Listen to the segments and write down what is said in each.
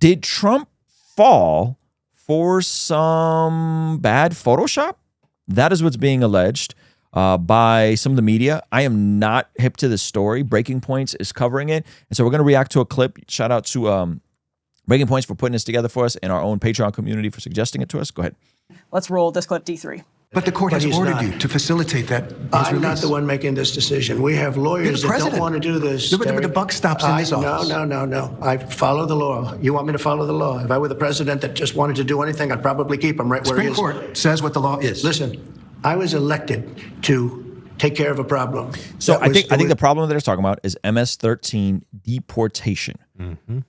Did Trump fall for some bad Photoshop? That is what's being alleged by some of the media. I am not hip to this story. Breaking Points is covering it. And so we're going to react to a clip. Shout out to Breaking Points for putting this together for us and our own Patreon community for suggesting it to us. Go ahead. Let's roll this clip D3. But the court has ordered you to facilitate that. I'm not the one making this decision. We have lawyers that don't want to do this. But the buck stops in this office. No. I follow the law. You want me to follow the law? If I were the president that just wanted to do anything, I'd probably keep him right where he is. Supreme Court says what the law is. Listen, I was elected to take care of a problem. So I think the problem that they're talking about is MS-13 deportation. Mm-hmm.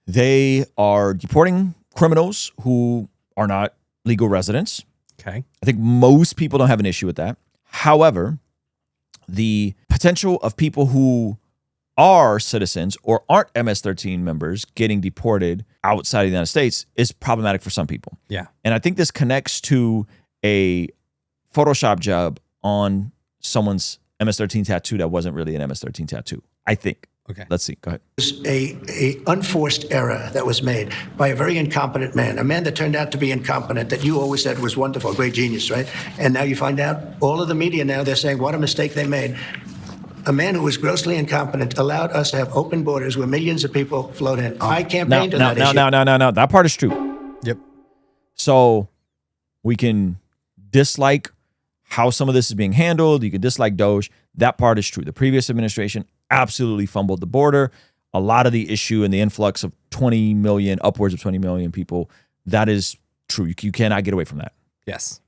They are deporting criminals who are not legal residents. Okay. I think most people don't have an issue with that. However, the potential of people who are citizens or aren't MS-13 members getting deported outside of the United States is problematic for some people. Yeah. And I think this connects to a Photoshop job on someone's MS-13 tattoo that wasn't really an MS-13 tattoo, I think. Okay. Let's see. Go ahead. It was a unforced error that was made by a very incompetent man, a man that turned out to be incompetent, that you always said was wonderful, great genius, right? And now you find out, all of the media now, they're saying what a mistake they made. A man who was grossly incompetent allowed us to have open borders where millions of people flowed in. I campaigned on that issue. No. That part is true. Yep. So we can dislike how some of this is being handled. You can dislike Doge. That part is true. The previous administration absolutely fumbled the border. A lot of the issue and the influx of 20 million, upwards of 20 million people, that is true. You cannot get away from that. Yes.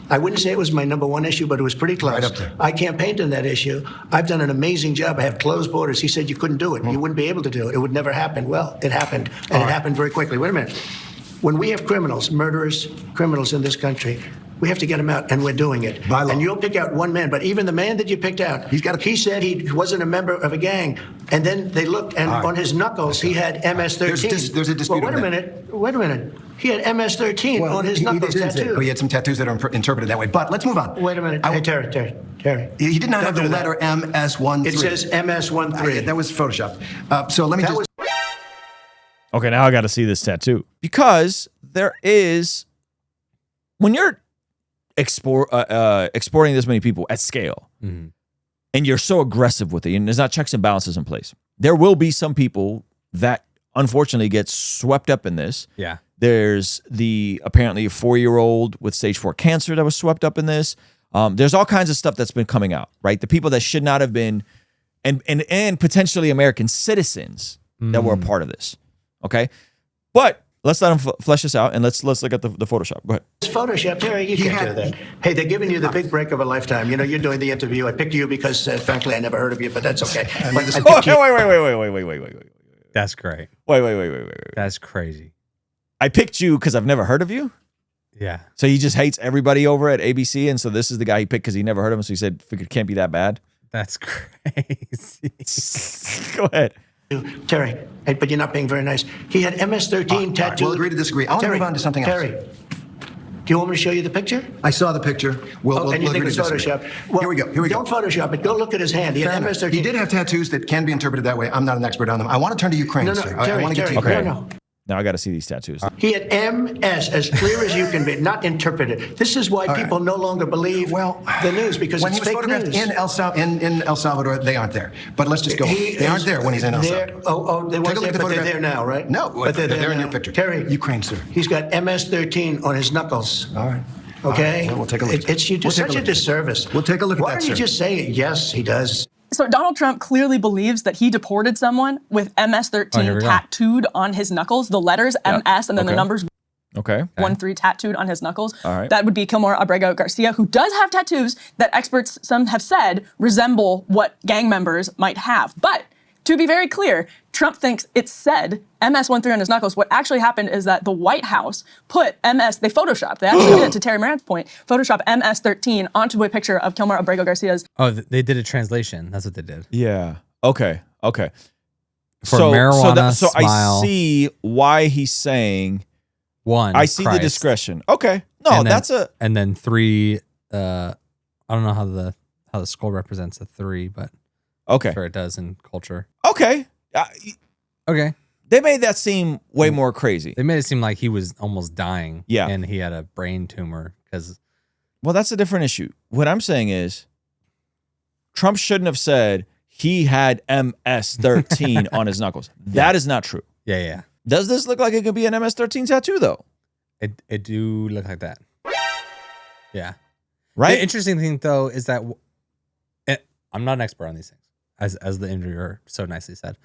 I wouldn't say it was my number one issue, but it was pretty close. Right up there. I campaigned on that issue. I've done an amazing job. I have closed borders. He said you couldn't do it. You wouldn't be able to do it. It would never happen. Well, it happened, and it happened very quickly. Wait a minute. When we have criminals, murderers, criminals in this country, we have to get them out, and we're doing it. By law. And you'll pick out one man, but even the man that you picked out, he said he wasn't a member of a gang. And then they looked, and on his knuckles, he had MS-13. There's a dispute Well, wait a minute. He had MS-13 on his knuckles tattooed. He had some tattoos that are interpreted that way. But let's move on. Wait a minute. Hey, Terry. He did not have the do that. letter MS-13. It says MS-13. That was Photoshop. So let me just... Okay, now I got to see this tattoo. Because there is, when you're exporting this many people at scale, and you're so aggressive with it, and there's not checks and balances in place, there will be some people that unfortunately get swept up in this. Yeah. There's apparently a 4-year-old with stage 4 cancer that was swept up in this. There's all kinds of stuff that's been coming out, right? The people that should not have been, and potentially American citizens that were a part of this. Okay, but let's let them flesh this out, and let's look at the Photoshop. Go ahead. It's Photoshop, Terry. You can't do that. Hey, they're giving you the big break of a lifetime. You know, you're doing the interview. I picked you because, frankly, I never heard of you, but that's okay. Wait. That's great. Wait. That's crazy. I picked you because I've never heard of you? Yeah. So he just hates everybody over at ABC, and so this is the guy he picked because he never heard of him, so he said, figured it can't be that bad? That's crazy. Go ahead. Terry, but you're not being very nice. He had MS-13 tattooed. We'll agree to disagree. I want to move on to something else. Terry, do you want me to show you the picture? I saw the picture. We'll and you think agree it's to disagree. Photoshop? Well, Here we go. Don't Photoshop it. Go look at his hand. He had MS-13. He did have tattoos that can be interpreted that way. I'm not an expert on them. I want to turn to Ukraine, No, sir. Terry, I want to get to Terry, Ukraine. no. Now I got to see these tattoos. He had MS, as clear as you can be, not interpreted. This is why people no longer believe the news, because when it's he was fake photographed news. in El Salvador, they aren't there. But let's just go. They aren't there when he's in El Salvador. They weren't there, but they're there now, right? No, but they're in now. your picture. Terry, Ukraine, sir. He's got MS-13 on his knuckles. All right. Okay? Well, we'll take a look. It's you do such a disservice. We'll take a look at that, Why don't you sir. just say, yes, he does? So Donald Trump clearly believes that he deported someone with MS-13 tattooed on his knuckles, the letters MS and then the numbers 1-3 tattooed on his knuckles. All right. That would be Kilmore Abrego Garcia, who does have tattoos that experts, some have said, resemble what gang members might have. But to be very clear, Trump thinks it said MS-13 on his knuckles. What actually happened is that the White House put MS, they photoshopped, they actually did, to Terry Moran's point, photoshopped MS-13 onto a picture of Kilmore Abrego Garcia's. Oh, they did a translation. That's what they did. Yeah. Okay. For marijuana, so smile. I see why he's saying I see Christ. the discretion. Okay. No, And then, that's a... And then 3, I don't know how the skull represents a 3, but okay. I'm sure it does in culture. Okay. Okay. They made that seem way more crazy. They made it seem like he was almost dying. Yeah. And he had a brain tumor because. Well, that's a different issue. What I'm saying is Trump shouldn't have said he had MS-13 on his knuckles. That is not true. Yeah, yeah. Does this look like it could be an MS-13 tattoo, though? It do look like that. Yeah. Right? The interesting thing, though, is that I'm not an expert on these things, as the interviewer so nicely said.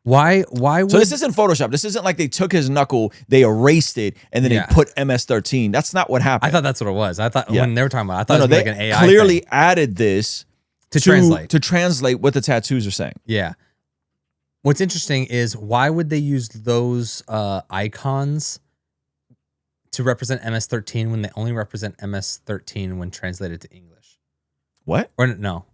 Why would... So this isn't Photoshop. This isn't like they took his knuckle, they erased it, and then they put MS-13. That's not what happened. I thought that's what it was. I thought when they were talking about it, I thought it was they like an AI clearly thing. added this To translate what the tattoos are saying. Yeah. What's interesting is why would they use those icons to represent MS-13 when they only represent MS-13 when translated to English? What? Or no,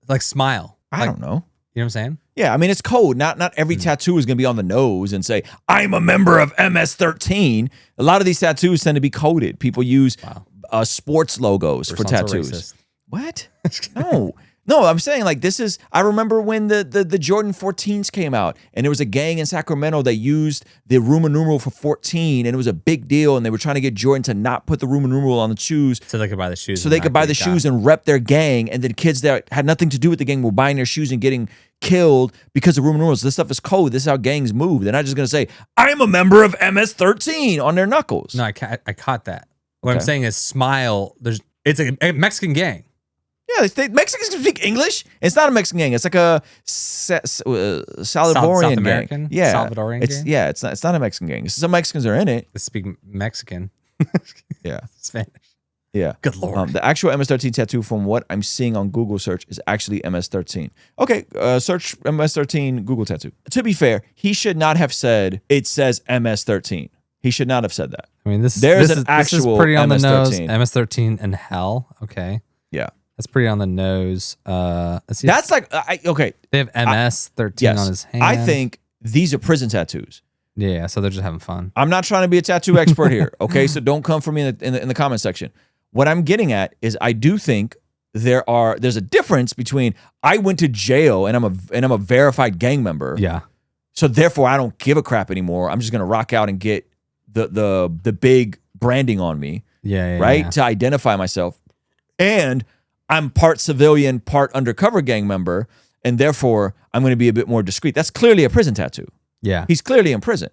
like smile. I don't know. You know what I'm saying? Yeah, I mean, it's code. Not every tattoo is going to be on the nose and say, I'm a member of MS-13. A lot of these tattoos tend to be coded. People use sports logos for tattoos. What? No, I'm saying like this is, I remember when the Jordan 14s came out and there was a gang in Sacramento that used the Roman numeral for 14 and it was a big deal and they were trying to get Jordan to not put the Roman numeral on the shoes. So they could buy the shoes. So they could buy the shoes and rep their gang, and then kids that had nothing to do with the gang were buying their shoes and getting killed because of Roman numerals. This stuff is code. This is how gangs move. They're not just going to say, I'm a member of MS-13 on their knuckles. No, I caught that. What I'm saying is smile. It's a Mexican gang. Yeah, Mexicans can speak English. It's not a Mexican gang. It's like a Salvadorian South American? gang. Yeah, Salvadorian gang? Yeah, it's not a Mexican gang. Some Mexicans are in it. They speak Mexican. Yeah, Spanish. Yeah. Good Lord. The actual MS-13 tattoo from what I'm seeing on Google search is actually MS-13. Okay, search MS-13 Google tattoo. To be fair, he should not have said it says MS-13. He should not have said that. I mean, this is pretty on the nose. MS-13 and hell. Okay. Yeah. That's pretty on the nose. Let's see. That's like, okay. They have MS-13 on his hand. I think these are prison tattoos. Yeah, so they're just having fun. I'm not trying to be a tattoo expert here, okay? So don't come for me in the comment section. What I'm getting at is I do think there's a difference between I went to jail and I'm a verified gang member. Yeah. So therefore I don't give a crap anymore. I'm just gonna rock out and get the big branding on me. Yeah, right? To identify myself. And I'm part civilian, part undercover gang member, and therefore I'm going to be a bit more discreet. That's clearly a prison tattoo. Yeah. He's clearly in prison.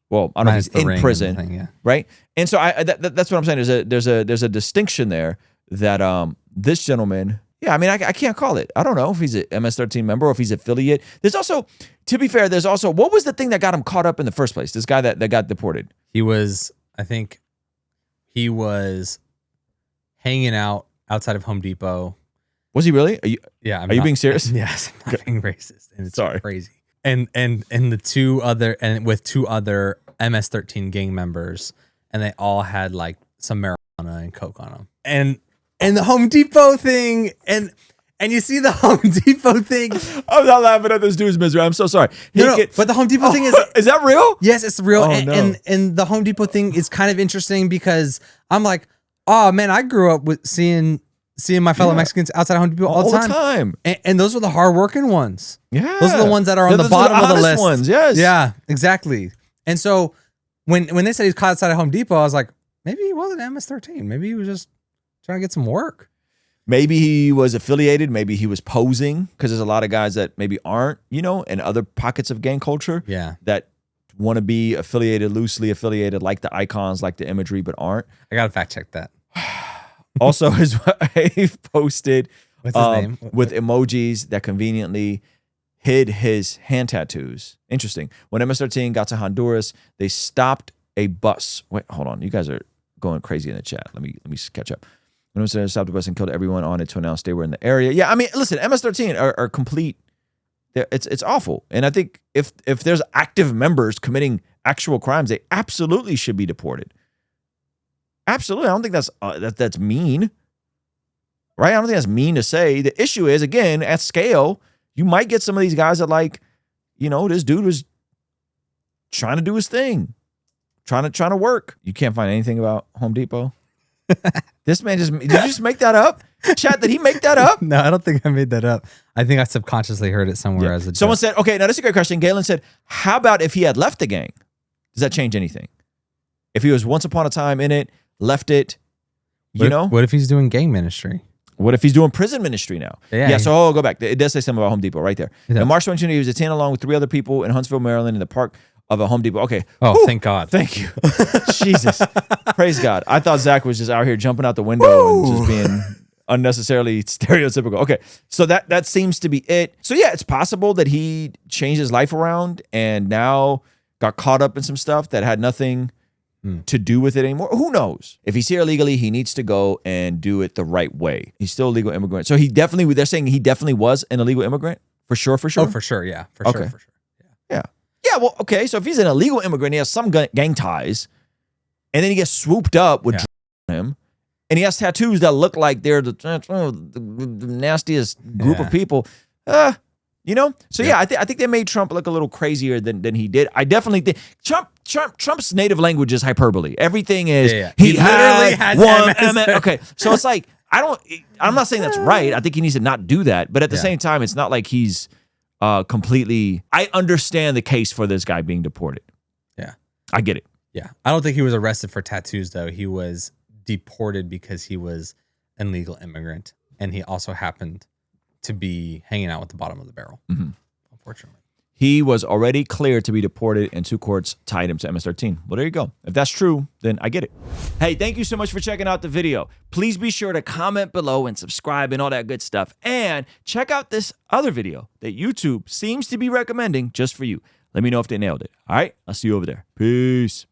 Well, I don't know if he's in prison, thing, right? And so that's what I'm saying. There's a distinction there that this gentleman, yeah, I mean, I can't call it. I don't know if he's an MS-13 member or if he's affiliate. There's also, to be fair, what was the thing that got him caught up in the first place? This guy that got deported. I think he was hanging out outside of Home Depot. Was he really? Are you being serious? Yes, I'm not being racist. And it's Sorry. Crazy. And with two other MS-13 gang members, and they all had like some marijuana and coke on them. And the Home Depot thing, and you see the Home Depot thing. I'm not laughing at this dude's misery. I'm so sorry. But the Home Depot thing is that real? Yes, it's real. No. And the Home Depot thing is kind of interesting because I'm like, oh man, I grew up with seeing my fellow Mexicans outside of Home Depot all the time. And those are the hardworking ones. Yeah. Those are the ones that are on the bottom of the list. Ones, yes. Yeah, exactly. And so when they said he's caught outside of Home Depot, I was like, maybe he wasn't MS-13. Maybe he was just trying to get some work. Maybe he was affiliated. Maybe he was posing, because there's a lot of guys that maybe aren't, in other pockets of gang culture. Yeah. That want to be loosely affiliated, like the icons, like the imagery, but aren't. I got to fact check that. Also, his wife posted What's his name? with emojis that conveniently hid his hand tattoos. Interesting. When MS-13 got to Honduras, they stopped a bus. Wait, hold on. You guys are going crazy in the chat. Let me catch up. When MS-13 stopped the bus and killed everyone on it to announce they were in the area. Yeah, I mean, listen, MS-13 are complete. It's awful. And I think if there's active members committing actual crimes, they absolutely should be deported. Absolutely. I don't think that's mean. Right? I don't think that's mean to say. The issue is, again, at scale, you might get some of these guys that this dude was trying to do his thing. Trying to work. You can't find anything about Home Depot. This man did you just make that up? Chat, did he make that up? No, I don't think I made that up. I think I subconsciously heard it somewhere as a Someone joke. said, okay, now this is a great question. Galen said, how about if he had left the gang? Does that change anything? If he was once upon a time in it, left it, you know? What if he's doing gang ministry? What if he's doing prison ministry now? Yeah. So I'll go back. It does say something about Home Depot right there. Yeah. In March 2020, he was detained along with 3 other people in Huntsville, Maryland, in the park of a Home Depot. Okay. Oh, Whew. thank God. Thank you. Jesus. Praise God. I thought Zach was just out here jumping out the window and just being unnecessarily stereotypical. Okay. So that seems to be it. So yeah, it's possible that he changed his life around and now got caught up in some stuff that had nothing to do with it anymore. Who knows? If he's here illegally, he needs to go and do it the right way. He's still a legal immigrant. So they're saying he definitely was an illegal immigrant? For sure, for sure? Oh, for sure. Yeah. For Okay. sure. For sure. Yeah. Yeah, well, okay. So if he's an illegal immigrant, he has some gang ties, and then he gets swooped up with him, and he has tattoos that look like they're the nastiest group of people. You know? So yeah, I think they made Trump look a little crazier than he did. I definitely think Trump's native language is hyperbole. Everything is he literally has one MS. Okay. So it's like I'm not saying that's right. I think he needs to not do that, but at the same time, it's not like he's completely. I understand the case for this guy being deported. Yeah. I get it. Yeah. I don't think he was arrested for tattoos though. He was deported because he was an illegal immigrant, and he also happened to be hanging out with the bottom of the barrel. Unfortunately. He was already cleared to be deported, and 2 courts tied him to MS-13. Well, there you go. If that's true, then I get it. Hey, thank you so much for checking out the video. Please be sure to comment below and subscribe and all that good stuff. And check out this other video that YouTube seems to be recommending just for you. Let me know if they nailed it. All right? I'll see you over there. Peace.